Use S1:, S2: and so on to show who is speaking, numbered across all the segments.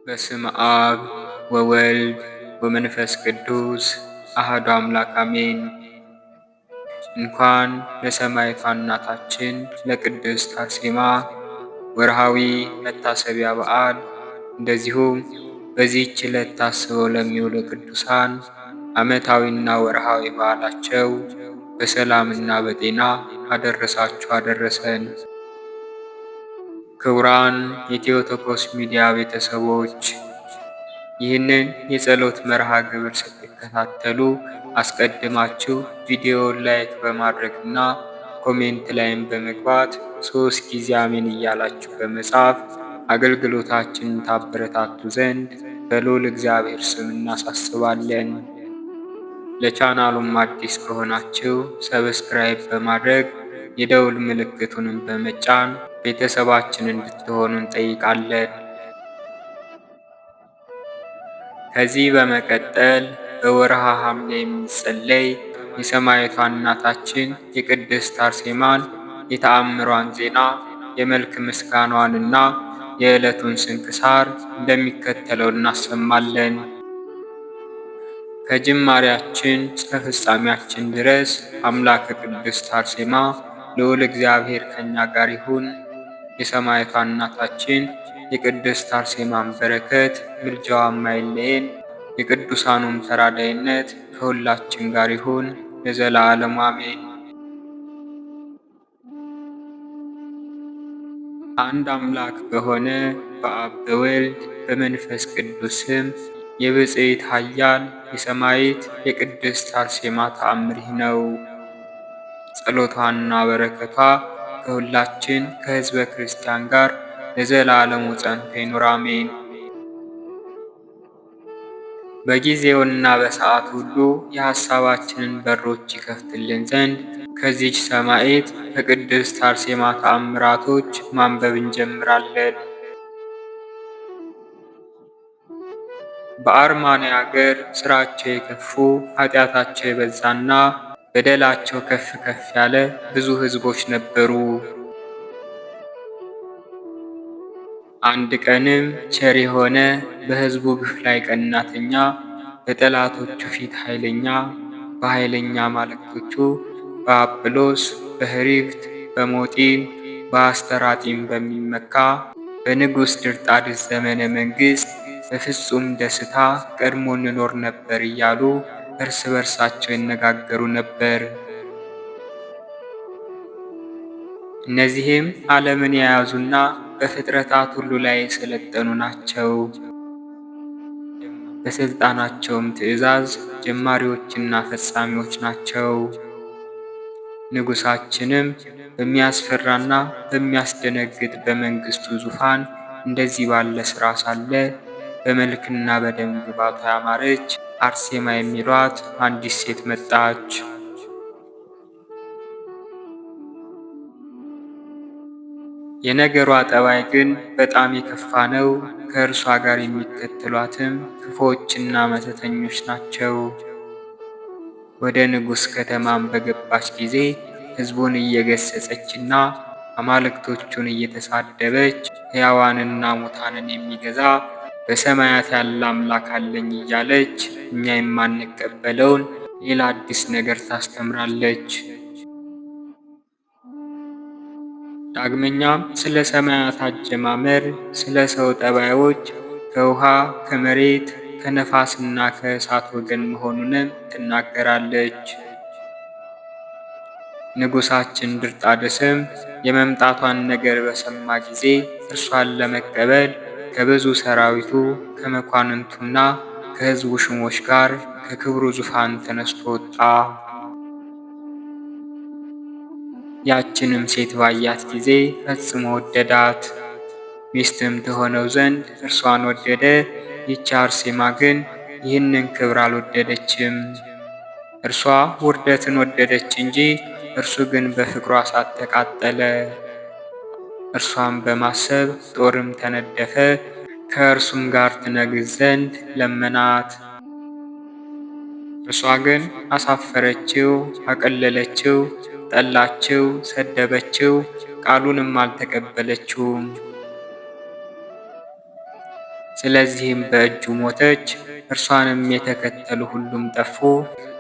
S1: በስመ አብ ወወልድ ወመንፈስ ቅዱስ አሐዱ አምላክ አሜን። እንኳን ለሰማዕቷ እናታችን ለቅድስት አርሴማ ወርሃዊ መታሰቢያ በዓል እንደዚሁም በዚህች ዕለት ታስበው ለሚውሉ ቅዱሳን ዓመታዊና ወርሃዊ በዓላቸው በሰላምና በጤና አደረሳችሁ አደረሰን። ክቡራን የቴዎቶኮስ ሚዲያ ቤተሰቦች ይህንን የጸሎት መርሃ ግብር ስትከታተሉ አስቀድማችሁ ቪዲዮውን ላይክ በማድረግና ኮሜንት ላይም በመግባት 3 ጊዜ አሜን እያላችሁ በመጻፍ አገልግሎታችንን ታበረታቱ ዘንድ በልዑል እግዚአብሔር ስም እናሳስባለን። ለቻናሉም አዲስ ከሆናችሁ ሰብስክራይብ በማድረግ የደውል ምልክቱንም በመጫን ቤተሰባችን እንድትሆኑ እንጠይቃለን። ከዚህ በመቀጠል በወርሃ ሐምሌ የሚጸለይ የሰማዕቷ እናታችን የቅድስት አርሴማን የተአምሯን ዜና የመልክ ምስጋናዋንና የዕለቱን ስንክሳር እንደሚከተለው እናሰማለን። ከጅማሬያችን እስከ ፍጻሜያችን ድረስ አምላከ ቅድስት አርሴማ ልዑል እግዚአብሔር ከእኛ ጋር ይሁን። የሰማዕቷ እናታችን የቅድስት አርሴማን በረከት ምልጃዋም አይለየን። የቅዱሳኑም ተራዳይነት ከሁላችን ጋር ይሁን ለዘላለሙ አሜን። አንድ አምላክ በሆነ በአብ በወልድ በመንፈስ ቅዱስ ስም የብፅዕት ኃያል የሰማዕት የቅድስት አርሴማ ተአምር ይህ ነው። ጸሎቷና በረከቷ ከሁላችን ከሕዝበ ክርስቲያን ጋር ለዘላለሙ ጸንቶ ይኑር አሜን። በጊዜውና በሰዓቱ ሁሉ የሐሳባችንን በሮች ይከፍትልን ዘንድ ከዚች ሰማዕት ከቅድስት አርሴማ ተአምራቶች ማንበብ እንጀምራለን። በአርማንያ አገር ሥራቸው የከፉ ኃጢአታቸው የበዛና በደላቸው ከፍ ከፍ ያለ ብዙ ሕዝቦች ነበሩ። አንድ ቀንም ቸር የሆነ በሕዝቡ ግፍ ላይ ቀናተኛ፣ በጠላቶቹ ፊት ኃይለኛ፣ በኃይለኛ አማልክቶቹ በአጵሎስ በህሪክት በሞጢን በአስተራጢም በሚመካ በንጉሥ ድርጣድስ ዘመነ መንግሥት በፍጹም ደስታ ቀድሞ እንኖር ነበር እያሉ እርስ በርሳቸው ይነጋገሩ ነበር። እነዚህም ዓለምን የያዙና በፍጥረታት ሁሉ ላይ የሰለጠኑ ናቸው። በስልጣናቸውም ትእዛዝ ጀማሪዎችና ፈጻሚዎች ናቸው። ንጉሳችንም በሚያስፈራና በሚያስደነግጥ በመንግስቱ ዙፋን እንደዚህ ባለ ሥራ ሳለ በመልክና በደም ግባቷ ያማረች አርሴማ የሚሏት አንዲት ሴት መጣች። የነገሯ ጠባይ ግን በጣም የከፋ ነው። ከእርሷ ጋር የሚከተሏትም ክፉዎችና መተተኞች ናቸው። ወደ ንጉሥ ከተማም በገባች ጊዜ ሕዝቡን እየገሰጸችና አማልክቶቹን እየተሳደበች ሕያዋንና ሙታንን የሚገዛ በሰማያት ያለ አምላክ አለኝ እያለች እኛ የማንቀበለውን ሌላ አዲስ ነገር ታስተምራለች። ዳግመኛም ስለ ሰማያት አጀማመር፣ ስለ ሰው ጠባዮች ከውሃ ከመሬት ከነፋስና ከእሳት ወገን መሆኑንም ትናገራለች። ንጉሳችን ድርጣድስም የመምጣቷን ነገር በሰማ ጊዜ እርሷን ለመቀበል ከብዙ ሰራዊቱ ከመኳንንቱና ከሕዝቡ ሽሞች ጋር ከክብሩ ዙፋን ተነስቶ ወጣ። ያችንም ሴት ባያት ጊዜ ፈጽሞ ወደዳት፣ ሚስትም ትሆነው ዘንድ እርሷን ወደደ። ይህች አርሴማ ግን ይህንን ክብር አልወደደችም። እርሷ ውርደትን ወደደች እንጂ እርሱ ግን በፍቅሯ እሳት ተቃጠለ። እርሷን በማሰብ ጦርም ተነደፈ፣ ከእርሱም ጋር ትነግሥ ዘንድ ለመናት። እርሷ ግን አሳፈረችው፣ አቀለለችው፣ ጠላችው፣ ሰደበችው፣ ቃሉንም አልተቀበለችውም። ስለዚህም በእጁ ሞተች። እርሷንም የተከተሉ ሁሉም ጠፉ።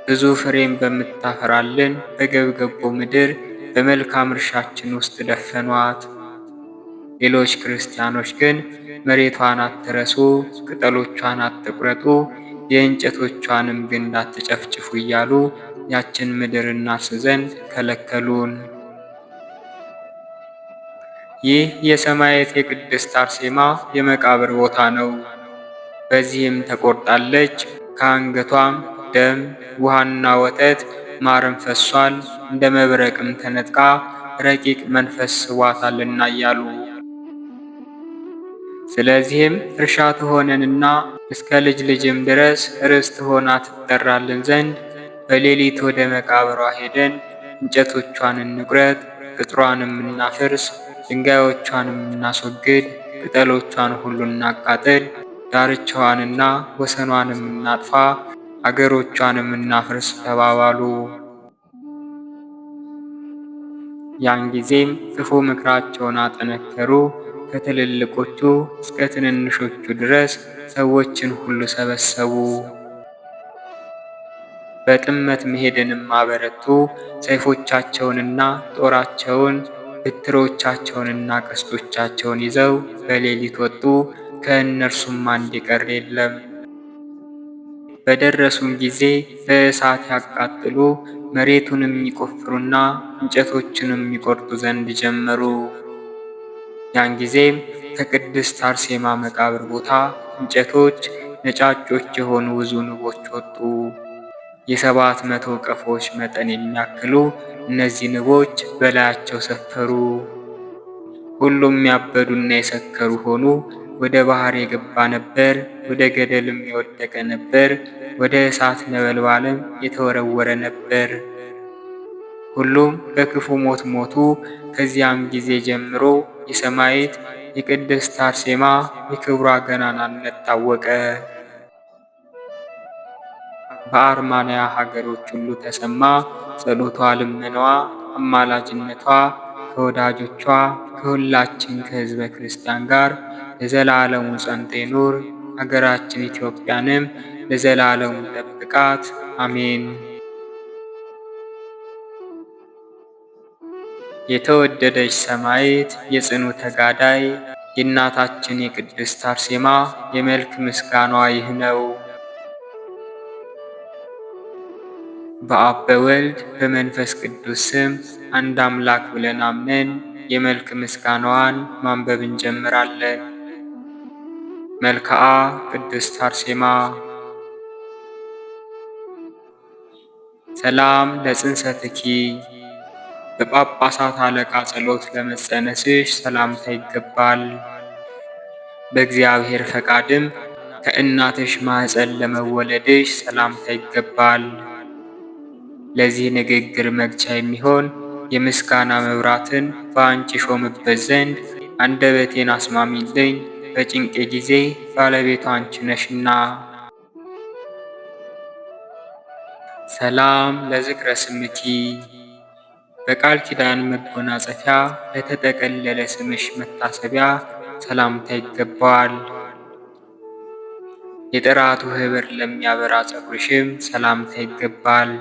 S1: ብዙ ፍሬም በምታፈራልን በገብገቦ ምድር በመልካም እርሻችን ውስጥ ደፈኗት። ሌሎች ክርስቲያኖች ግን መሬቷን አትረሱ፣ ቅጠሎቿን አትቁረጡ፣ የእንጨቶቿንም ግንድ አትጨፍጭፉ እያሉ ያችን ምድር እናርስ ዘንድ ከለከሉን። ይህ የሰማዕት የቅድስት አርሴማ የመቃብር ቦታ ነው። በዚህም ተቆርጣለች። ከአንገቷም ደም፣ ውሃና ወተት ማርም ፈሷል። እንደ መብረቅም ተነጥቃ ረቂቅ መንፈስ ስቧታልና እያሉ ስለዚህም እርሻ ትሆነንና እስከ ልጅ ልጅም ድረስ ርስት ሆና ትጠራልን ዘንድ በሌሊት ወደ መቃብሯ ሄደን እንጨቶቿን እንቁረጥ፣ ቅጥሯንም እናፍርስ፣ ድንጋዮቿንም እናስወግድ፣ ቅጠሎቿን ሁሉ እናቃጥል፣ ዳርቻዋንና ወሰኗንም እናጥፋ፣ አገሮቿንም እናፍርስ ተባባሉ። ያን ጊዜም ክፉ ምክራቸውን አጠነከሩ። ከትልልቆቹ እስከ ትንንሾቹ ድረስ ሰዎችን ሁሉ ሰበሰቡ። በጥመት መሄድንም አበረቱ። ሰይፎቻቸውንና ጦራቸውን በትሮቻቸውንና ቀስቶቻቸውን ይዘው በሌሊት ወጡ። ከእነርሱም አንድ የቀረ የለም። በደረሱም ጊዜ በእሳት ያቃጥሉ፣ መሬቱንም ይቆፍሩና እንጨቶችንም ይቆርጡ ዘንድ ጀመሩ። ያን ጊዜም ከቅድስት አርሴማ መቃብር ቦታ እንጨቶች፣ ነጫጮች የሆኑ ብዙ ንቦች ወጡ። የ700 ቀፎች መጠን የሚያክሉ እነዚህ ንቦች በላያቸው ሰፈሩ። ሁሉም ያበዱና የሰከሩ ሆኑ። ወደ ባህር የገባ ነበር፣ ወደ ገደልም የወደቀ ነበር፣ ወደ እሳት ነበልባልም የተወረወረ ነበር። ሁሉም በክፉ ሞት ሞቱ። ከዚያም ጊዜ ጀምሮ የሰማዕት የቅድስት አርሴማ የክብሯ ገናናነት ታወቀ። በአርማንያ ሀገሮች ሁሉ ተሰማ። ጸሎቷ፣ ልመናዋ፣ አማላጅነቷ ከወዳጆቿ ከሁላችን ከሕዝበ ክርስቲያን ጋር ለዘላለሙ ጸንቶ ይኑር። ሀገራችን ኢትዮጵያንም ለዘላለሙ ጠብቃት፣ አሜን። የተወደደች ሰማዕት የጽኑ ተጋዳይ የእናታችን የቅድስት አርሴማ የመልክ ምስጋኗ ይህ ነው። በአብ በወልድ በመንፈስ ቅዱስ ስም አንድ አምላክ ብለን አምነን የመልክ ምስጋናዋን ማንበብ እንጀምራለን። መልክዓ ቅድስት አርሴማ። ሰላም ለጽንሰትኪ በጳጳሳት አለቃ ጸሎት ለመጸነስሽ ሰላምታ ይገባል። በእግዚአብሔር ፈቃድም ከእናትሽ ማኅፀን ለመወለድሽ ሰላምታ ይገባል። ለዚህ ንግግር መግቻ የሚሆን የምስጋና መብራትን በአንቺ ሾምበት ዘንድ አንደበቴን አስማሚልኝ፣ በጭንቄ ጊዜ ባለቤቷ አንቺ ነሽና። ሰላም ለዝክረ ስምኪ በቃል ኪዳን መጎናጸፊያ ለተጠቀለለ ስምሽ መታሰቢያ ሰላምታ ይገባዋል። የጥራቱ ኅብር ለሚያበራ ፀጉርሽም ሰላምታ ይገባል።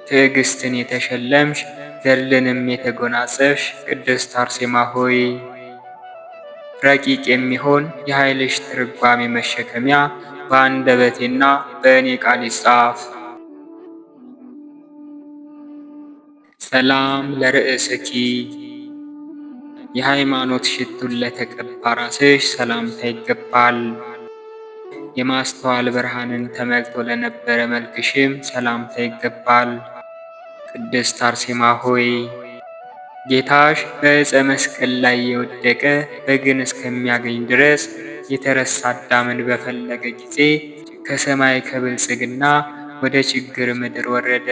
S1: ትዕግስትን የተሸለምሽ ገድልንም የተጎናጸፍሽ ቅድስት አርሴማ ሆይ ረቂቅ የሚሆን የኃይልሽ ትርጓሜ መሸከሚያ በአንደበቴና በእኔ ቃል ይጻፍ። ሰላም ለርእስኪ የሃይማኖት ሽቱን ለተቀባ ራስሽ ሰላምታ ይገባል። የማስተዋል ብርሃንን ተመልቶ ለነበረ መልክሽም ሰላምታ ይገባል። ቅድስት አርሴማ ሆይ ጌታሽ በዕፀ መስቀል ላይ የወደቀ በግን እስከሚያገኝ ድረስ የተረሳ አዳምን በፈለገ ጊዜ ከሰማይ ከብልጽግና ወደ ችግር ምድር ወረደ።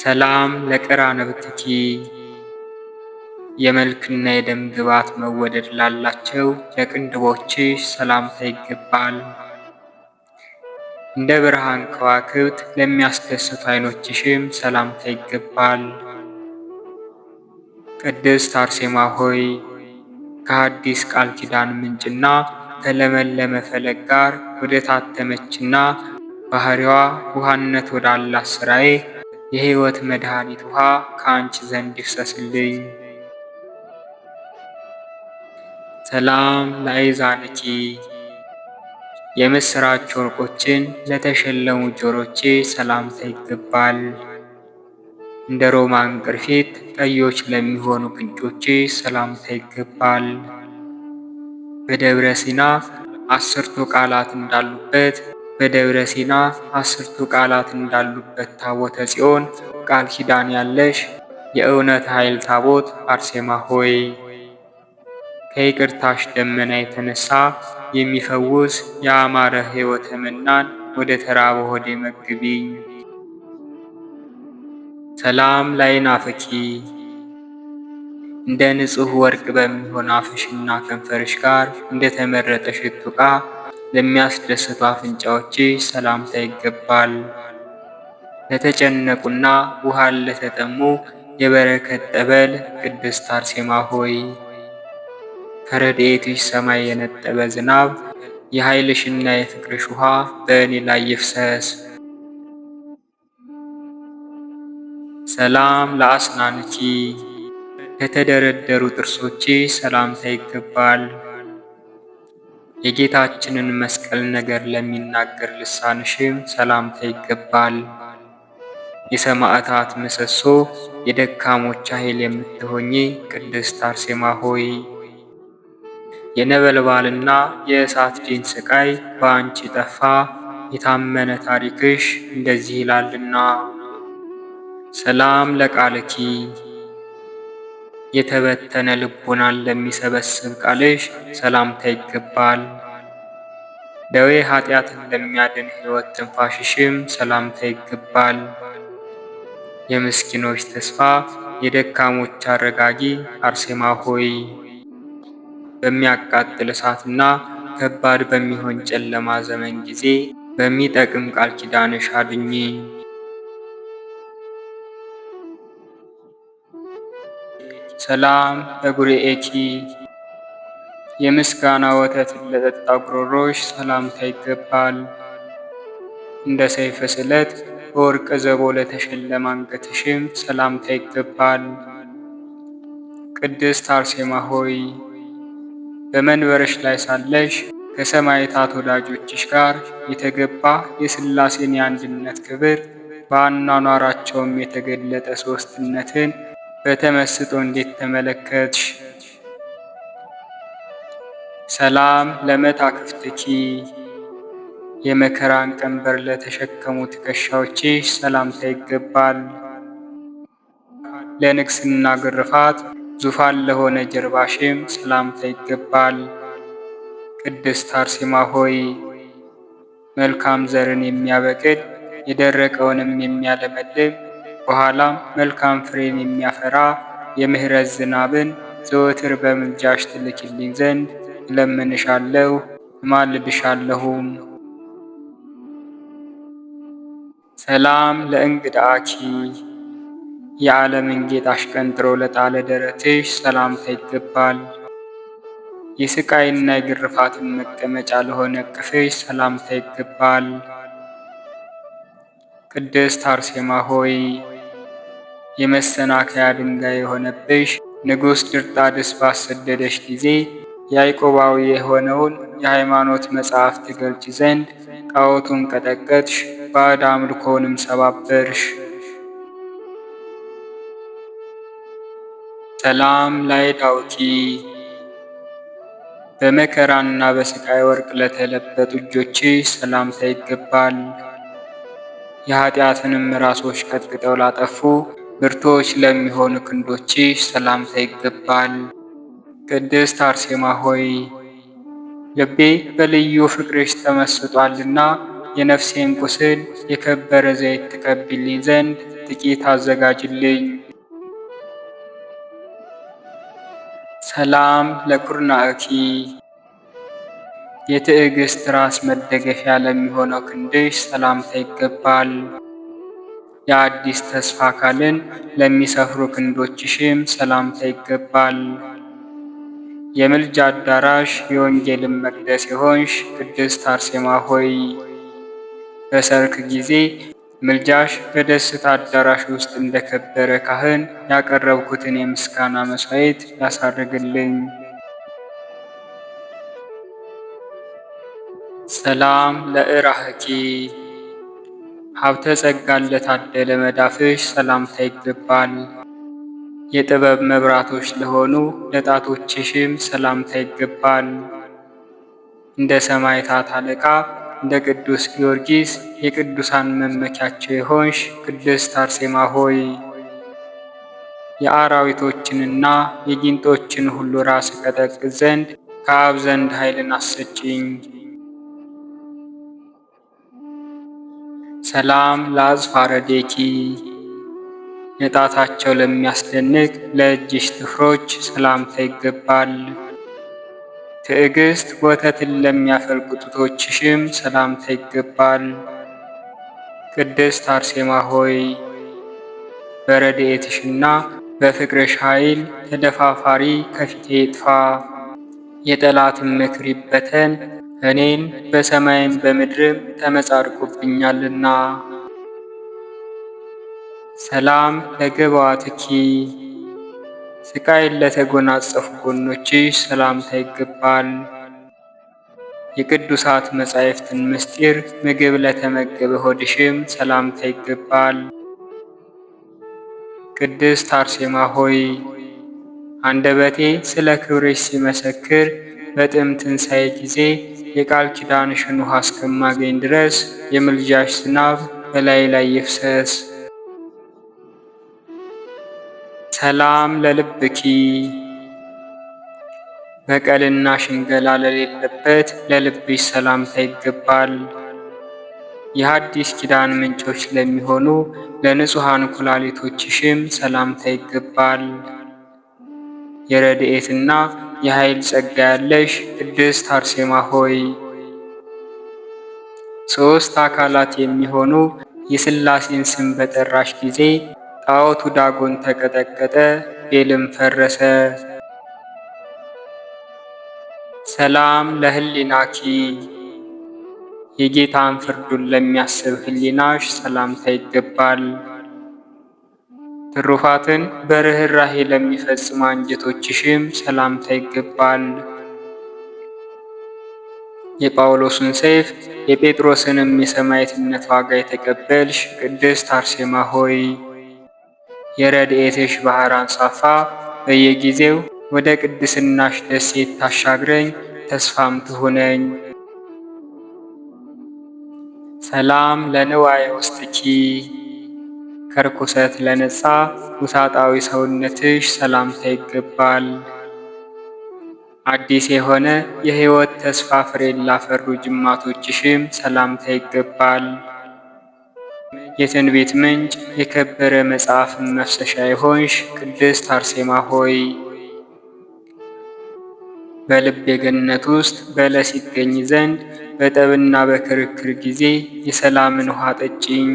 S1: ሰላም ለቀራንብትኪ የመልክና የደም ግባት መወደድ ላላቸው ለቅንድቦችሽ ሰላምታ ይገባል። እንደ ብርሃን ከዋክብት ለሚያስደስቱ ዓይኖችሽም ሰላምታ ይገባል። ቅድስት አርሴማ ሆይ ከአዲስ ቃል ኪዳን ምንጭና ከለመለመ ፈለግ ጋር ወደ ታተመችና ባህሪዋ ውሃነት ወዳላት ሥራዬ የሕይወት መድኃኒት ውሃ ከአንቺ ዘንድ ይፍሰስልኝ። ሰላም ለአእዛንኪ የምሥራች ወርቆችን ለተሸለሙ ጆሮቼ ሰላምታ ይገባል። እንደ ሮማን ቅርፊት ቀዮች ለሚሆኑ ቅንጮቼ ሰላምታ ይገባል። በደብረ ሲና 10ቱ ቃላት እንዳሉበት ታቦተ ጽዮን ቃል ኪዳን ያለሽ የእውነት ኃይል ታቦት አርሴማ ሆይ ከይቅርታሽ ደመና የተነሳ የሚፈውስ የአማረ ሕይወተ መናን ወደ ተራበ ሆዴ መግቢኝ። ሰላም ላዕናፍኪ እንደ ንጹሕ ወርቅ በሚሆን አፍሽና ከንፈርሽ ጋር እንደ ተመረጠ ሽቱ ዕቃ ለሚያስደስቱ አፍንጫዎችሽ ሰላምታ ይገባል። ለተጨነቁና ውሃን ለተጠሙ የበረከት ጠበል ቅድስት አርሴማ ሆይ ከረድኤትሽ ሰማይ የነጠበ ዝናብ የኃይልሽና የፍቅርሽ ውሃ በእኔ ላይ ይፍሰስ። ሰላም ለአስናንኪ ለተደረደሩ ጥርሶችሽ ሰላምታ ይገባል። የጌታችንን መስቀል ነገር ለሚናገር ልሳንሽም ሰላምታ ይገባል። የሰማዕታት ምሰሶ የደካሞች ኃይል የምትሆኚ ቅድስት አርሴማ ሆይ የነበልባልና የእሳት ዲን ስቃይ በአንቺ ጠፋ፣ የታመነ ታሪክሽ እንደዚህ ይላልና። ሰላም ለቃልኪ የተበተነ ልቦናን ለሚሰበስብ ቃልሽ ሰላምታ ይገባል። ደዌ ኃጢአትን ለሚያድን ሕይወት ትንፋሽሽም ሰላምታ ይገባል። የምስኪኖች ተስፋ የደካሞች አረጋጊ አርሴማ ሆይ በሚያቃጥል እሳትና ከባድ በሚሆን ጨለማ ዘመን ጊዜ በሚጠቅም ቃል ኪዳንሽ አድኚ። ሰላም ለጉርኤኪ የምስጋና ወተትን ለጠጣ ጉሮሮሽ ሰላምታ ይገባል። እንደ ሰይፈ ስለት በወርቀ ዘቦ ለተሸለመ አንገትሽም ሰላምታ ይገባል። ቅድስት አርሴማ ሆይ በመንበርሽ ላይ ሳለሽ ከሰማዕታት ወዳጆችሽ ጋር የተገባ የሥላሴን የአንድነት ክብር በአኗኗራቸውም የተገለጠ ሦስትነትን በተመስጦ እንዴት ተመለከትሽ? ሰላም ለመታክፍትኪ የመከራን ቀንበር ለተሸከሙ ትከሻዎችሽ ሰላምታ ይገባል። ለንግስና ግርፋት ዙፋን ለሆነ ጀርባሽም ሰላምታ ይገባል። ቅድስት አርሴማ ሆይ መልካም ዘርን የሚያበቅል የደረቀውንም የሚያለመልም በኋላም መልካም ፍሬን የሚያፈራ የምሕረት ዝናብን ዘወትር በምልጃሽ ትልኪልኝ ዘንድ እለምንሻለሁ እማልድሻለሁም። ሰላም ለእንግድአኪ የዓለምን ጌጥ አሽቀንጥሮ ለጣለ ደረትሽ ሰላምታ ይገባል። የስቃይና የግርፋትን መቀመጫ ለሆነ እቅፍሽ ሰላምታ ይገባል። ቅድስት አርሴማ ሆይ የመሰናከያ ድንጋይ የሆነብሽ ንጉሥ ድርጣድስ ባሰደደሽ ጊዜ ያዕቆባዊ የሆነውን የሃይማኖት መጽሐፍ ትገልጪ ዘንድ ጣዖቱን ቀጠቀጥሽ፣ ባዕድ አምልኮውንም ሰባበርሽ። ሰላም ላዕዳውኪ በመከራና በስቃይ ወርቅ ለተለበጡ እጆችሽ ሰላምታ ይገባል። የኃጢአትንም ራሶች ቀጥቅጠው ላጠፉ ብርቶች ለሚሆኑ ክንዶችሽ ሰላምታ ይገባል። ቅድስት አርሴማ ሆይ ልቤ በልዩ ፍቅርሽ ተመስጧልና የነፍሴን ቁስል የከበረ ዘይት ትቀቢልኝ ዘንድ ጥቂት አዘጋጅልኝ። ሰላም ለኩርናእኪ የትዕግስት ራስ መደገፊያ ለሚሆነው ክንድሽ ሰላምታ ይገባል። የአዲስ ተስፋ አካልን ለሚሰፍሩ ክንዶችሽም ሰላምታ ይገባል። የምልጃ አዳራሽ የወንጌልን መቅደስ የሆንሽ ቅድስት አርሴማ ሆይ በሰርክ ጊዜ ምልጃሽ በደስታ አዳራሽ ውስጥ እንደከበረ ካህን ያቀረብኩትን የምስጋና መሥዋዕት ያሳርግልኝ። ሰላም ለእራህኪ ሀብተ ጸጋን ለታደለ መዳፍሽ ሰላምታ ይገባል። የጥበብ መብራቶች ለሆኑ ለጣቶችሽም ሰላምታ ይገባል። እንደ ሰማዕታት አለቃ እንደ ቅዱስ ጊዮርጊስ የቅዱሳን መመኪያቸው የሆንሽ ቅድስት አርሴማ ሆይ የአራዊቶችንና የጊንጦችን ሁሉ ራስ እቀጠቅጥ ዘንድ ከአብ ዘንድ ኃይልን አሰጪኝ። ሰላም ለአጽፋረዴኪ ንጣታቸው ለሚያስደንቅ ለእጅሽ ጥፍሮች ሰላምታ ይገባል። ትዕግስት ወተትን ለሚያፈልቁ ጡቶችሽም ሰላምታ ይገባል። ቅድስት አርሴማ ሆይ በረድኤትሽና በፍቅርሽ ኃይል ተደፋፋሪ ከፊቴ ይጥፋ፣ የጠላትን ምክር ይበተን፣ እኔን በሰማይም በምድርም ተመጻድቆብኛልና። ሰላም ለገባዋትኪ ስቃይን ለተጎናጸፉ ጎኖችሽ ሰላምታ ይገባል። የቅዱሳት መጻሕፍትን ምስጢር ምግብ ለተመገበ ሆድሽም ሰላምታ ይገባል። ቅድስት አርሴማ ሆይ አንደበቴ ስለ ክብርሽ ሲመሰክር በጥም ትንሣኤ ጊዜ የቃል ኪዳንሽን ውሃ እስከማገኝ ድረስ የምልጃሽ ዝናብ በላይ ላይ ይፍሰስ። ሰላም ለልብኪ በቀልና ሽንገላ ለሌለበት ለልብሽ ሰላምታ ይገባል። የሐዲስ ኪዳን ምንጮች ለሚሆኑ ለንጹሐን ኩላሊቶችሽም ሰላምታ ይገባል። የረድኤትና የኃይል ጸጋ ያለሽ ቅድስት አርሴማ ሆይ ሦስት አካላት የሚሆኑ የሥላሴን ስም በጠራሽ ጊዜ ጣዖቱ ዳጎን ተቀጠቀጠ፣ ቤልም ፈረሰ። ሰላም ለህሊናኪ የጌታን ፍርዱን ለሚያስብ ህሊናሽ ሰላምታ ይገባል። ትሩፋትን በርኅራኄ ለሚፈጽሙ አንጀቶችሽም ሰላምታ ይገባል። የጳውሎስን ሰይፍ የጴጥሮስንም የሰማዕትነት ዋጋ የተቀበልሽ ቅድስት አርሴማ ሆይ የረድኤትሽ ባሕር አንሳፋ በየጊዜው ወደ ቅድስናሽ ደሴት ታሻግረኝ፣ ተስፋም ትሁነኝ። ሰላም ለንዋየ ውስጥኪ ከርኩሰት ለነጻ ውሳጣዊ ሰውነትሽ ሰላምታ ይገባል። አዲስ የሆነ የሕይወት ተስፋ ፍሬን ላፈሩ ጅማቶችሽም ሰላምታ ይገባል። የትንቢት ምንጭ የከበረ መጽሐፍን መፍሰሻ የሆንሽ ቅድስት አርሴማ ሆይ በልብ የገነት ውስጥ በለስ ይገኝ ዘንድ በጠብና በክርክር ጊዜ የሰላምን ውሃ ጠጪኝ።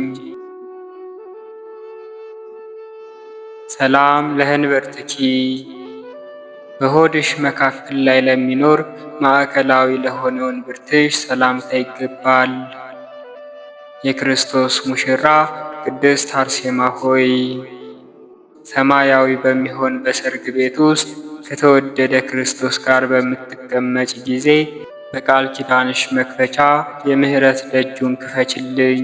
S1: ሰላም ለህንበርትኪ በሆድሽ መካከል ላይ ለሚኖር ማዕከላዊ ለሆነ እንብርትሽ ሰላምታ ይገባል። የክርስቶስ ሙሽራ ቅድስት አርሴማ ሆይ ሰማያዊ በሚሆን በሰርግ ቤት ውስጥ ከተወደደ ክርስቶስ ጋር በምትቀመጭ ጊዜ በቃል ኪዳንሽ መክፈቻ የምሕረት ደጁን ክፈችልኝ።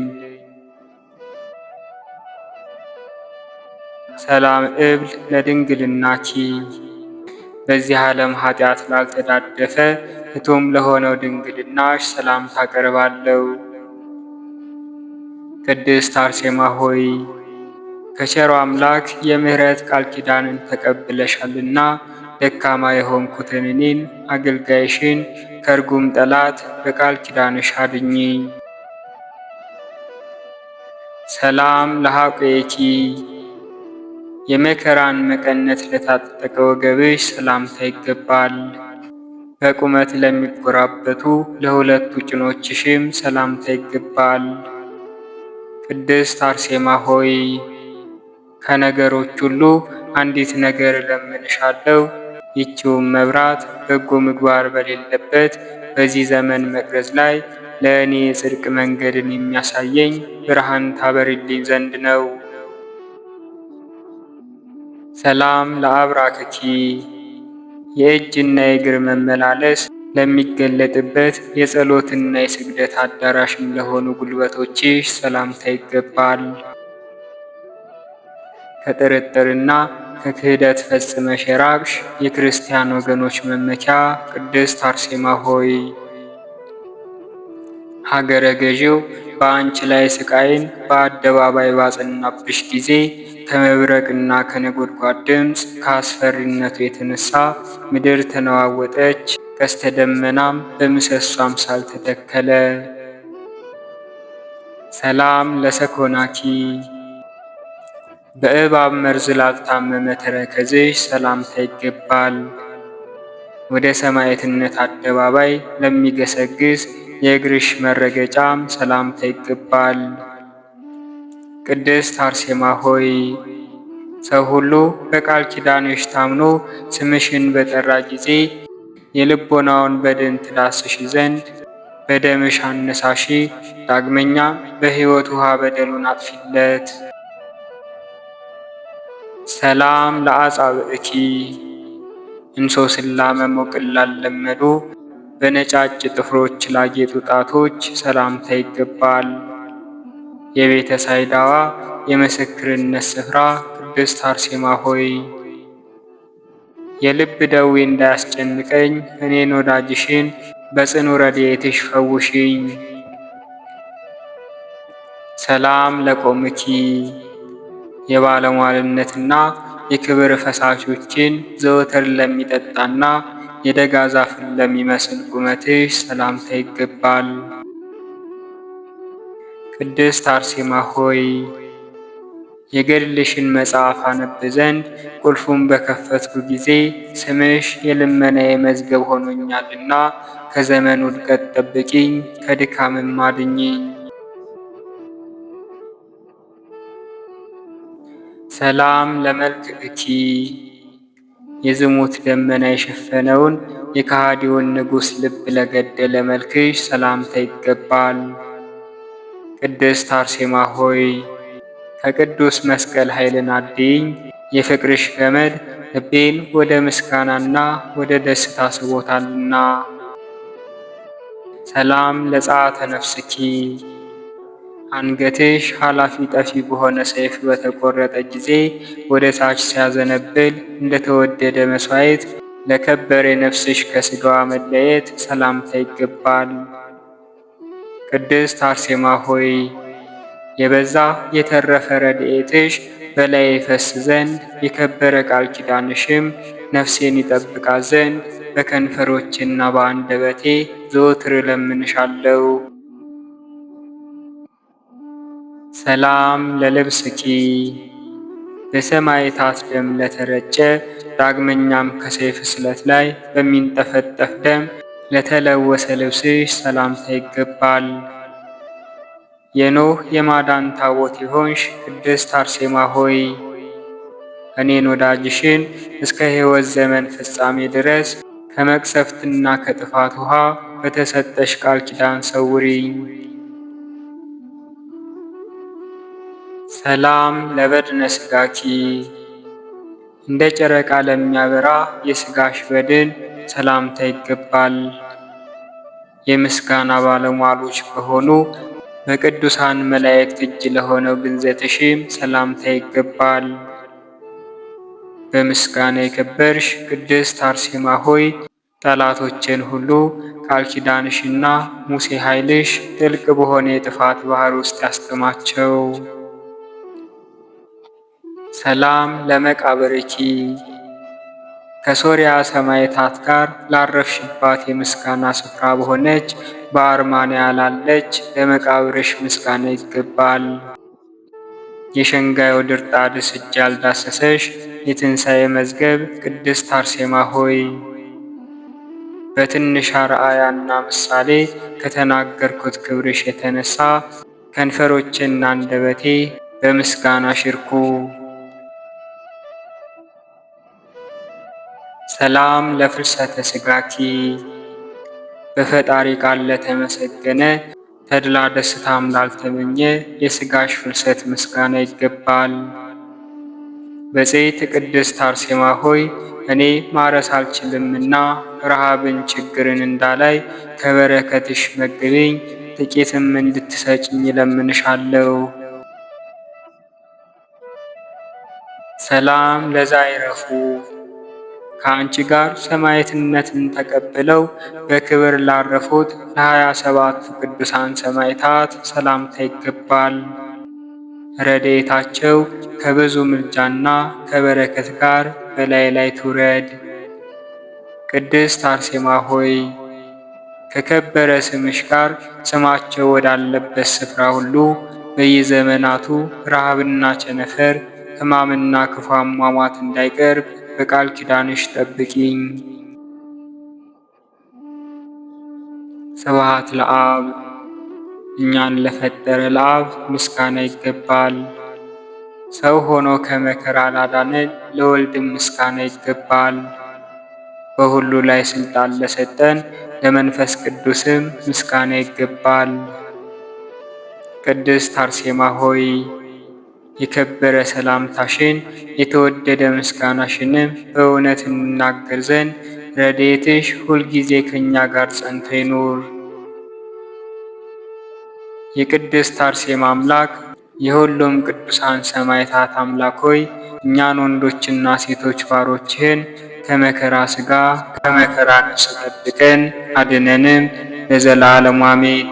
S1: ሰላም እብል ለድንግልናኪ በዚህ ዓለም ኃጢአት ላልተዳደፈ ሕቱም ለሆነው ድንግልናሽ ሰላምታ አቀርባለሁ። ቅድስት አርሴማ ሆይ ከቸሮ አምላክ የምሕረት ቃል ኪዳንን ተቀብለሻልና ደካማ የሆንኩትን እኔን አገልጋይሽን ከርጉም ጠላት በቃል ኪዳንሽ አድኚኝ። ሰላም ለሐቆኪ የመከራን መቀነት ለታጠቀ ወገብሽ ሰላምታ ይገባል። በቁመት ለሚጎራበቱ ለሁለቱ ጭኖችሽም ሰላምታ ይገባል። ቅድስት አርሴማ ሆይ ከነገሮች ሁሉ አንዲት ነገር እለምንሻለሁ፣ ይቺውም መብራት በጎ ምግባር በሌለበት በዚህ ዘመን መቅረዝ ላይ ለእኔ የጽድቅ መንገድን የሚያሳየኝ ብርሃን ታበሪልኝ ዘንድ ነው። ሰላም ለአብራክኪ የእጅና የእግር መመላለስ ለሚገለጥበት የጸሎትና የስግደት አዳራሽም ለሆኑ ጉልበቶችሽ ሰላምታ ይገባል። ከጥርጥርና ከክህደት ፈጽመሽ የራቅሽ የክርስቲያን ወገኖች መመኪያ ቅድስት አርሴማ ሆይ ሀገረ ገዢው በአንቺ ላይ ስቃይን በአደባባይ ባጸናብሽ ጊዜ ከመብረቅና ከነጎድጓድ ድምፅ ከአስፈሪነቱ የተነሳ ምድር ተነዋወጠች፣ ቀስተ ደመናም በምሰሶ አምሳል ተተከለ። ሰላም ለሰኮናኪ በእባብ መርዝ ላልታመመ ተረከዝሽ ሰላምታ ይገባል። ወደ ሰማዕትነት አደባባይ ለሚገሰግስ የእግርሽ መረገጫም ሰላምታ ይገባል። ቅድስት አርሴማ ሆይ ሰው ሁሉ በቃል ኪዳንሽ ታምኖ ስምሽን በጠራ ጊዜ የልቦናውን በድን ትዳስሽ ዘንድ በደምሽ አነሳሺ፣ ዳግመኛ በሕይወት ውሃ በደሉን አጥፊለት። ሰላም ለአጻብዕኪ እንሶስላ መሞቅን ላለመዱ በነጫጭ ጥፍሮች ላጌጡ ጣቶች ሰላምታ ይገባል። የቤተ ሳይዳዋ የምስክርነት ስፍራ ቅድስት አርሴማ ሆይ የልብ ደዌ እንዳያስጨንቀኝ እኔን ወዳጅሽን በጽኑ ረድኤትሽ ፈውሽኝ። ሰላም ለቆምኪ የባለሟልነትና የክብር ፈሳሾችን ዘወትር ለሚጠጣና የደጋ ዛፍን ለሚመስል ቁመትሽ ሰላምታ ይገባል። ቅድስት አርሴማ ሆይ የገድልሽን መጽሐፍ አነብ ዘንድ ቁልፉን በከፈትኩ ጊዜ ስምሽ የልመናዬ መዝገብ ሆኖኛልና ከዘመን ውድቀት ጠብቂኝ፣ ከድካምም አድኚኝ። ሰላም ለመልክዕኪ የዝሙት ደመና የሸፈነውን የከሃዲውን ንጉሥ ልብ ለገደለ መልክሽ ሰላምታ ይገባል። ቅድስት አርሴማ ሆይ ከቅዱስ መስቀል ኃይልን አድኝ። የፍቅርሽ ገመድ ልቤን ወደ ምስጋናና ወደ ደስታ ስቦታልና። ሰላም ለጸአተ ነፍስኪ አንገትሽ ኃላፊ ጠፊ በሆነ ሰይፍ በተቆረጠ ጊዜ ወደ ታች ሲያዘነብል እንደተወደደ መሥዋዕት ለከበረ ነፍስሽ ከሥጋዋ መለየት ሰላምታ ይገባል። ቅድስት አርሴማ ሆይ የበዛ የተረፈ ረድኤትሽ በላይ ይፈስ ዘንድ የከበረ ቃል ኪዳንሽም ነፍሴን ይጠብቃት ዘንድ በከንፈሮችና በአንደበቴ ዘወትር እለምንሻለሁ። ሰላም ለልብስኪ በሰማዕታት ደም ለተረጨ ዳግመኛም ከሰይፍ ስለት ላይ በሚንጠፈጠፍ ደም ለተለወሰ ልብስሽ ሰላምታ ይገባል። የኖህ የማዳን ታቦት የሆንሽ ቅድስት አርሴማ ሆይ እኔን ወዳጅሽን እስከ ሕይወት ዘመን ፍጻሜ ድረስ ከመቅሰፍትና ከጥፋት ውሃ በተሰጠሽ ቃል ኪዳን ሰውሪኝ። ሰላም ለበድነ ሥጋኪ እንደ ጨረቃ ለሚያበራ የሥጋሽ በድን ሰላምታ ይገባል። የምስጋና ባለሟሎች በሆኑ በቅዱሳን መላእክት እጅ ለሆነው ግንዘትሽም ሰላምታ ይገባል። በምስጋና የከበርሽ ቅድስት አርሴማ ሆይ ጠላቶችን ሁሉ ቃል ኪዳንሽና ሙሴ ኃይልሽ ጥልቅ በሆነ የጥፋት ባህር ውስጥ ያስጥማቸው። ሰላም ለመቃብርኪ ከሶርያ ሰማዕታት ጋር ላረፍሽባት የምስጋና ስፍራ በሆነች በአርማንያ ላለች ለመቃብርሽ ምስጋና ይገባል። የሸንጋዩ ድርጣድስ እጅ ያልዳሰሰሽ የትንሣኤ መዝገብ ቅድስት አርሴማ ሆይ በትንሽ አርአያና ምሳሌ ከተናገርኩት ክብርሽ የተነሳ ከንፈሮቼና አንደበቴ በምስጋና ሽርኩ። ሰላም ለፍልሰተ ሥጋኪ በፈጣሪ ቃል ለተመሰገነ ተድላ ደስታም ላልተመኘ የሥጋሽ ፍልሰት ምስጋና ይገባል። በጽዕት ቅድስት አርሴማ ሆይ እኔ ማረስ አልችልምና ረሃብን ችግርን እንዳላይ ከበረከትሽ መግቢኝ፣ ጥቂትም እንድትሰጭኝ እለምንሻለሁ። ሰላም ለዛይረፉ ከአንቺ ጋር ሰማዕትነትን ተቀብለው በክብር ላረፉት ለ27ቱ ቅዱሳን ሰማዕታት ሰላምታ ይገባል። ረድኤታቸው ከብዙ ምልጃና ከበረከት ጋር በላይ ላይ ትውረድ። ቅድስት አርሴማ ሆይ ከከበረ ስምሽ ጋር ስማቸው ወዳለበት ስፍራ ሁሉ በየዘመናቱ ረሃብና ቸነፈር፣ ሕማምና ክፉ አሟሟት እንዳይቀርብ በቃል ኪዳንሽ ጠብቂኝ። ስብሐት ለአብ። እኛን ለፈጠረ ለአብ ምስጋና ይገባል። ሰው ሆኖ ከመከራ ላዳነን ለወልድም ምስጋና ይገባል። በሁሉ ላይ ሥልጣን ለሰጠን ለመንፈስ ቅዱስም ምስጋና ይገባል። ቅድስት አርሴማ ሆይ የከበረ ሰላምታሽን የተወደደ ምስጋናሽንም በእውነት እንናገር ዘንድ ረድኤትሽ ሁልጊዜ ከእኛ ጋር ጸንቶ ይኑር። የቅድስት አርሴማ አምላክ የሁሉም ቅዱሳን ሰማዕታት አምላክ ሆይ እኛን ወንዶችና ሴቶች ባሮችህን ከመከራ ሥጋ ከመከራ ነፍስ ጠብቀን አድነንም ለዘላለሙ አሜን።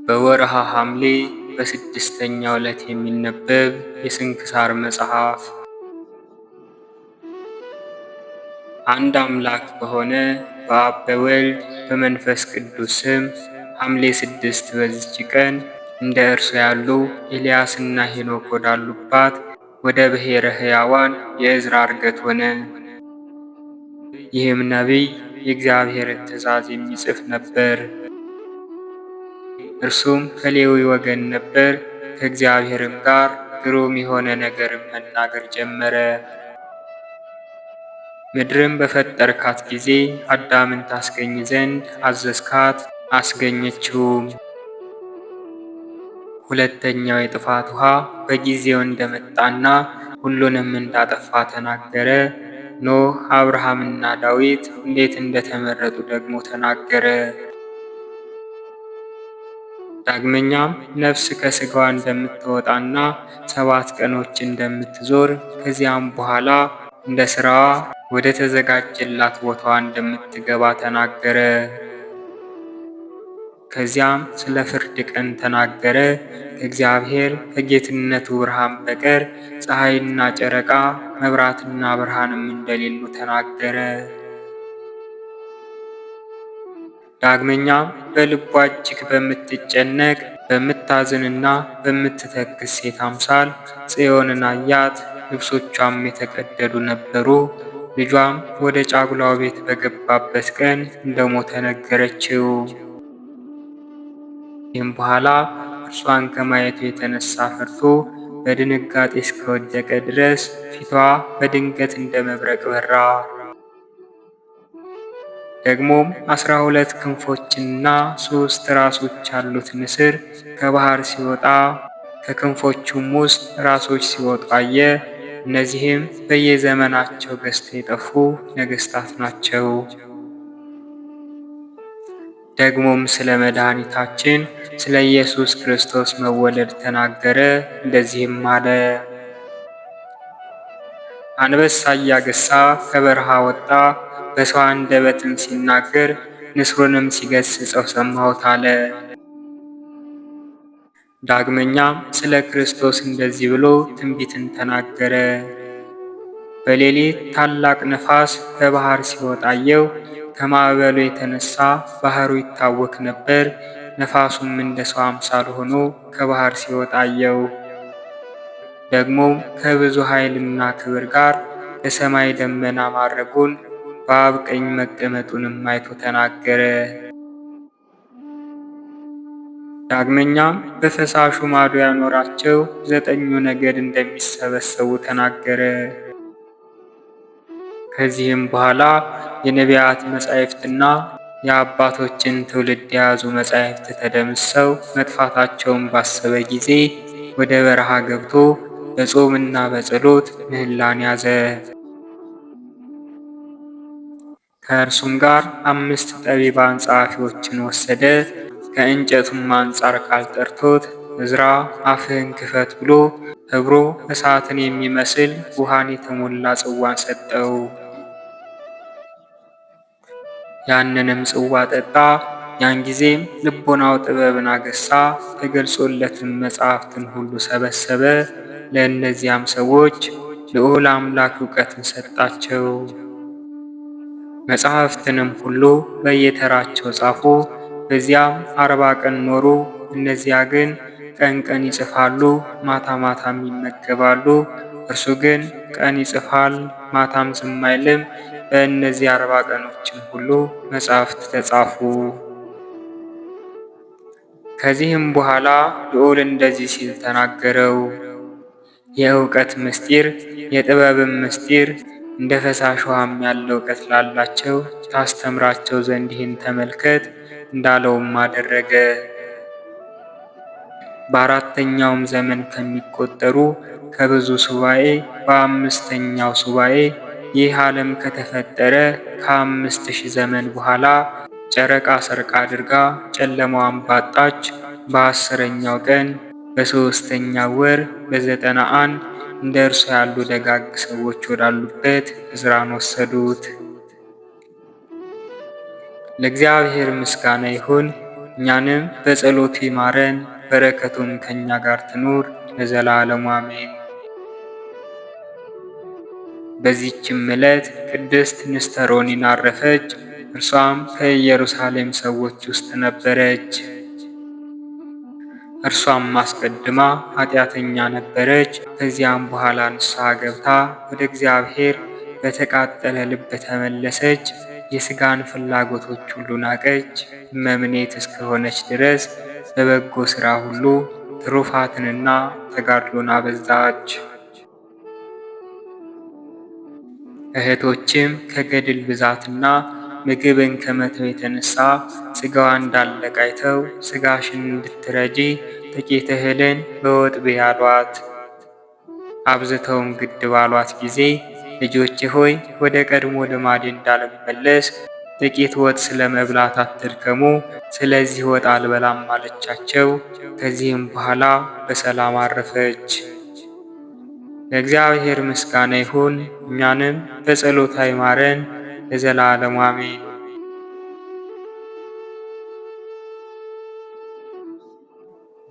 S1: በወርሃ ሐምሌ በስድስተኛው ዕለት የሚነበብ የስንክሳር መጽሐፍ። አንድ አምላክ በሆነ በአብ በወልድ በመንፈስ ቅዱስ ስም ሐምሌ 6 በዚች ቀን እንደ እርሱ ያሉ ኤልያስና ሄኖክ ወዳሉባት ወደ ብሔረ ሕያዋን የዕዝራ ዕርገት ሆነ። ይህም ነቢይ የእግዚአብሔርን ትእዛዝ የሚጽፍ ነበር። እርሱም ከሌዊ ወገን ነበር። ከእግዚአብሔርም ጋር ግሩም የሆነ ነገርን መናገር ጀመረ። ምድርን በፈጠርካት ጊዜ አዳምን ታስገኝ ዘንድ አዘዝካት፣ አስገኘችውም። ሁለተኛው የጥፋት ውሃ በጊዜው እንደመጣና ሁሉንም እንዳጠፋ ተናገረ። ኖህ፣ አብርሃምና ዳዊት እንዴት እንደተመረጡ ደግሞ ተናገረ። ዳግመኛም ነፍስ ከሥጋዋ እንደምትወጣና 7 ቀኖች እንደምትዞር ከዚያም በኋላ እንደ ሥራዋ ወደ ተዘጋጀላት ቦታዋ እንደምትገባ ተናገረ። ከዚያም ስለ ፍርድ ቀን ተናገረ። ከእግዚአብሔር ከጌትነቱ ብርሃን በቀር ፀሐይና ጨረቃ መብራትና ብርሃንም እንደሌሉ ተናገረ። ዳግመኛም በልቧ እጅግ በምትጨነቅ በምታዝንና በምትተክዝ ሴት አምሳል ጽዮንን አያት። ልብሶቿም የተቀደዱ ነበሩ። ልጇም ወደ ጫጉላው ቤት በገባበት ቀን እንደሞተ ነገረችው። ይህም በኋላ እርሷን ከማየቱ የተነሳ ፈርቶ በድንጋጤ እስከወደቀ ድረስ ፊቷ በድንገት እንደ መብረቅ በራ። ደግሞም 12 ክንፎችና 3 ራሶች ያሉት ንስር ከባህር ሲወጣ ከክንፎቹም ውስጥ ራሶች ሲወጡ አየ። እነዚህም በየዘመናቸው ገዝተው የጠፉ ነገሥታት ናቸው። ደግሞም ስለ መድኃኒታችን ስለ ኢየሱስ ክርስቶስ መወለድ ተናገረ። እንደዚህም አለ። አንበሳ እያገሳ ከበረሃ ወጣ፣ በሰው አንደበትም ሲናገር ንስሩንም ሲገስጸው ሰማሁት አለ። ዳግመኛም ስለ ክርስቶስ እንደዚህ ብሎ ትንቢትን ተናገረ። በሌሊት ታላቅ ነፋስ ከባህር ሲወጣ አየሁ። ከማዕበሉ የተነሳ ባህሩ ይታወክ ነበር። ነፋሱም እንደ ሰው አምሳል ሆኖ ከባህር ሲወጣ አየሁ። ደግሞም ከብዙ ኃይልና ክብር ጋር በሰማይ ደመና ማድረጉን በአብ ቀኝ መቀመጡንም አይቶ ተናገረ። ዳግመኛም በፈሳሹ ማዶ ያኖራቸው 9ኙ ነገድ እንደሚሰበሰቡ ተናገረ። ከዚህም በኋላ የነቢያት መጻሕፍትና የአባቶችን ትውልድ የያዙ መጻሕፍት ተደምሰው መጥፋታቸውን ባሰበ ጊዜ ወደ በረሃ ገብቶ በጾምና በጸሎት ምህላን ያዘ። ከእርሱም ጋር 5 ጠቢባን ጸሐፊዎችን ወሰደ። ከእንጨቱም አንጻር ቃል ጠርቶት ዕዝራ አፍህን ክፈት ብሎ ኅብሩ እሳትን የሚመስል ውሃን የተሞላ ጽዋን ሰጠው። ያንንም ጽዋ ጠጣ። ያን ጊዜም ልቦናው ጥበብን አገሳ። ተገልጾለትም መጻሕፍትን ሁሉ ሰበሰበ። ለእነዚያም ሰዎች ልዑል አምላክ ዕውቀትን ሰጣቸው። መጻሕፍትንም ሁሉ በየተራቸው ጻፉ። በዚያም 40 ቀን ኖሩ። እነዚያ ግን ቀን ቀን ይጽፋሉ፣ ማታ ማታም ይመገባሉ። እርሱ ግን ቀን ይጽፋል፣ ማታም ዝም አይልም። በእነዚህ 40 ቀኖችም ሁሉ መጻሕፍት ተጻፉ። ከዚህም በኋላ ልዑል እንደዚህ ሲል ተናገረው። የእውቀት ምስጢር የጥበብም ምስጢር እንደ ፈሳሽ ውሃም ያለ እውቀት ላላቸው ታስተምራቸው ዘንድ ይህን ተመልከት እንዳለውም አደረገ። በአራተኛውም ዘመን ከሚቆጠሩ ከብዙ ሱባኤ በ5ኛው ሱባኤ ይህ ዓለም ከተፈጠረ ከ5000 ዘመን በኋላ ጨረቃ ሰርቃ አድርጋ ጨለማዋን ባጣች በ10ኛው ቀን በ3ኛው ወር በ91 እንደ እርሱ ያሉ ደጋግ ሰዎች ወዳሉበት ዕዝራን ወሰዱት። ለእግዚአብሔር ምስጋና ይሁን፣ እኛንም በጸሎቱ ይማረን፣ በረከቱም ከእኛ ጋር ትኑር ለዘላለሙ አሜን። በዚህችም ዕለት ቅድስት ንስተሮኒን አረፈች። እርሷም ከኢየሩሳሌም ሰዎች ውስጥ ነበረች። እርሷም አስቀድማ ኃጢአተኛ ነበረች። ከዚያም በኋላ ንስሐ ገብታ ወደ እግዚአብሔር በተቃጠለ ልብ ተመለሰች። የሥጋን ፍላጎቶች ሁሉ ናቀች። እመምኔት እስከሆነች ድረስ በበጎ ሥራ ሁሉ ትሩፋትንና ተጋድሎን አበዛች። እህቶችም ከገድል ብዛትና ምግብን ከመተው የተነሳ ሥጋዋ እንዳለቀ አይተው ሥጋሽን እንድትረጂ ጥቂት እህልን በወጥ ብይ አሏት። አብዝተውም ግድ ባሏት ጊዜ ልጆቼ ሆይ ወደ ቀድሞ ልማዴ እንዳልመለስ ጥቂት ወጥ ስለ መብላት አትድከሙ፣ ስለዚህ ወጥ አልበላም አለቻቸው። ከዚህም በኋላ በሰላም አረፈች። ለእግዚአብሔር ምስጋና ይሁን፣ እኛንም በጸሎታ ይማረን ለዘላለሙ አሜን።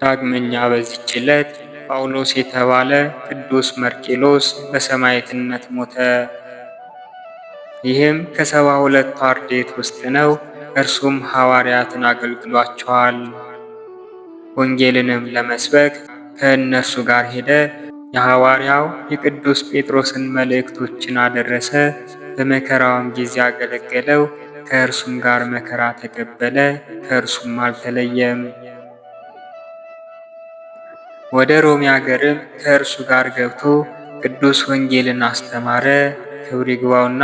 S1: ዳግመኛ በዚህች ዕለት ጳውሎስ የተባለ ቅዱስ መርቄሎስ በሰማዕትነት ሞተ። ይህም ከ72 አርድእት ውስጥ ነው። እርሱም ሐዋርያትን አገልግሏቸዋል። ወንጌልንም ለመስበክ ከእነርሱ ጋር ሄደ። የሐዋርያው የቅዱስ ጴጥሮስን መልእክቶችን አደረሰ። በመከራውም ጊዜ አገለገለው። ከእርሱም ጋር መከራ ተቀበለ። ከእርሱም አልተለየም። ወደ ሮሜ አገርም ከእርሱ ጋር ገብቶ ቅዱስ ወንጌልን አስተማረ። ክብር ይግባውና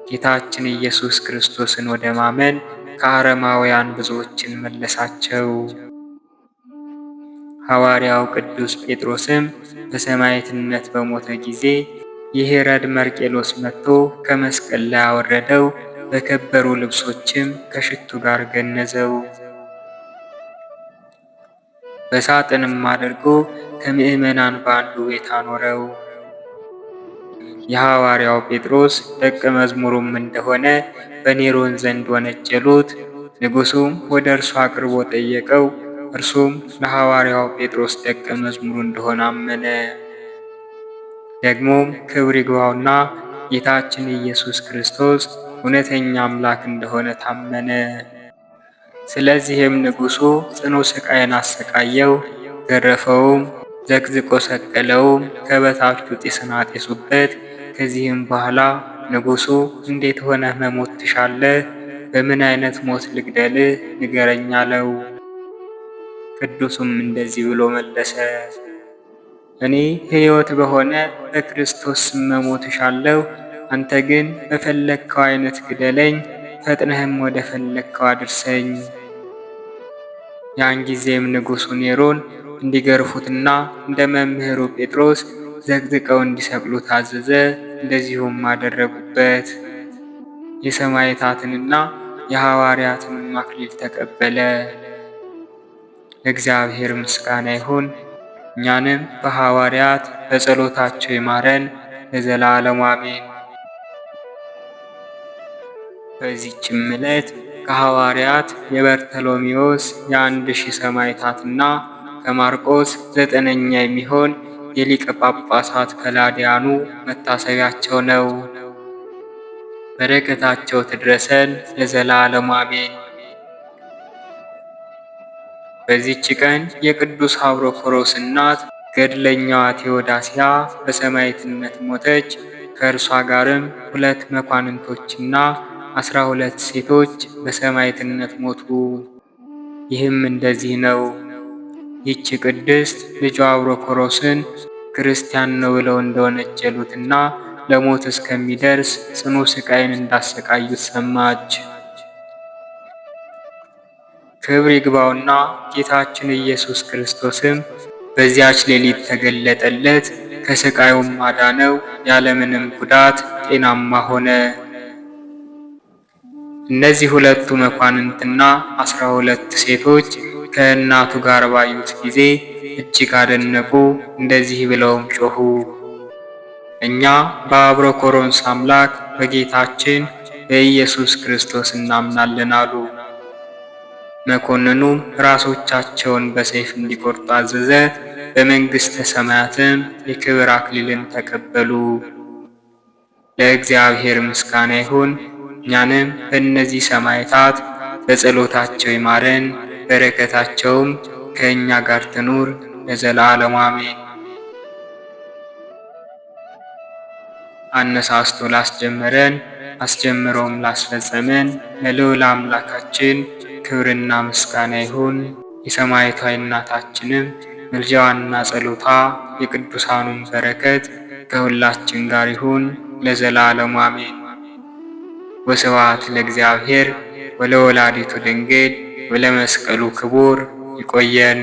S1: ጌታችን ኢየሱስ ክርስቶስን ወደ ማመን ከአረማውያን ብዙዎችን መለሳቸው። ሐዋርያው ቅዱስ ጴጥሮስም በሰማዕትነት በሞተ ጊዜ የሄሮድ መርቄሎስ መጥቶ ከመስቀል ላይ አወረደው። በከበሩ ልብሶችም ከሽቱ ጋር ገነዘው። በሳጥንም አድርጎ ከምዕመናን በአንዱ ቤት አኖረው። የሐዋርያው ጴጥሮስ ደቀ መዝሙሩም እንደሆነ በኔሮን ዘንድ ወነጀሉት። ንጉሡም ወደ እርሱ አቅርቦ ጠየቀው። እርሱም ለሐዋርያው ጴጥሮስ ደቀ መዝሙሩ እንደሆነ አመነ። ደግሞም ክብር ይግባውና ጌታችን ኢየሱስ ክርስቶስ እውነተኛ አምላክ እንደሆነ ታመነ። ስለዚህም ንጉሡ ጽኑ ሥቃይን አሰቃየው፣ ገረፈውም፣ ዘቅዝቆ ሰቀለውም፣ ከበታቹ ጢስን አጤሱበት። ከዚህም በኋላ ንጉሡ እንዴት ሆነህ መሞት ትሻለህ? በምን አይነት ሞት ልግደልህ? ንገረኝ አለው። ቅዱሱም እንደዚህ ብሎ መለሰ፣ እኔ ሕይወት በሆነ በክርስቶስ ስም መሞት እሻለሁ። አንተ ግን በፈለግከው አይነት ግደለኝ፣ ፈጥነህም ወደ ፈለግከው አድርሰኝ። ያን ጊዜም ንጉሡ ኔሮን እንዲገርፉትና እንደ መምህሩ ጴጥሮስ ዘቅዝቀው እንዲሰቅሉት ታዘዘ። እንደዚሁም አደረጉበት። የሰማዕታትንና የሐዋርያትንም አክሊል ተቀበለ። ለእግዚአብሔር ምስጋና ይሁን። እኛንም በሐዋርያት በጸሎታቸው ይማረን ለዘላለሙ አሜን። በዚህችም ዕለት ከሐዋርያት የበርተሎሜዎስ የ1000 ሰማዕታትና ከማርቆስ 9ኛ የሚሆን የሊቀ ጳጳሳት ከላዲያኑ መታሰቢያቸው ነው። በረከታቸው ትድረሰን ለዘላለሙ አሜን። በዚህች ቀን የቅዱስ አብሮኮሮስ እናት ገድለኛዋ ቴዎዳስያ በሰማዕትነት ሞተች። ከእርሷ ጋርም 2 መኳንንቶችና 12 ሴቶች በሰማዕትነት ሞቱ። ይህም እንደዚህ ነው። ይህች ቅድስት ልጇ አብሮኮሮስን ክርስቲያን ነው ብለው እንደወነጀሉትና ለሞት እስከሚደርስ ጽኑ ስቃይን እንዳሰቃዩት ሰማች። ክብር ይግባውና ጌታችን ኢየሱስ ክርስቶስም በዚያች ሌሊት ተገለጠለት፣ ከስቃዩም አዳነው፣ ያለምንም ጉዳት ጤናማ ሆነ። እነዚህ 2 መኳንንትና 12 ሴቶች ከእናቱ ጋር ባዩት ጊዜ እጅግ አደነቁ። እንደዚህ ብለውም ጮኹ፣ እኛ በአብሮኮሮስ አምላክ በጌታችን በኢየሱስ ክርስቶስ እናምናለን አሉ። መኮንኑም ራሶቻቸውን በሰይፍ እንዲቆርጡ አዘዘ። በመንግሥተ ሰማያትም የክብር አክሊልን ተቀበሉ። ለእግዚአብሔር ምስጋና ይሁን። እኛንም በእነዚህ ሰማዕታት በጸሎታቸው ይማረን፣ በረከታቸውም ከእኛ ጋር ትኑር ለዘላለሙ አሜን። አነሳስቶ ላስጀመረን አስጀምሮም ላስፈጸመን ለልዑል አምላካችን ክብርና ምስጋና ይሁን። የሰማዕቷ እናታችንም ምልጃዋና ጸሎታ የቅዱሳኑን በረከት ከሁላችን ጋር ይሁን ለዘላለሙ አሜን። ወስብሐት ለእግዚአብሔር ወለወላዲቱ ድንግል ወለመስቀሉ ክቡር። ይቆየን።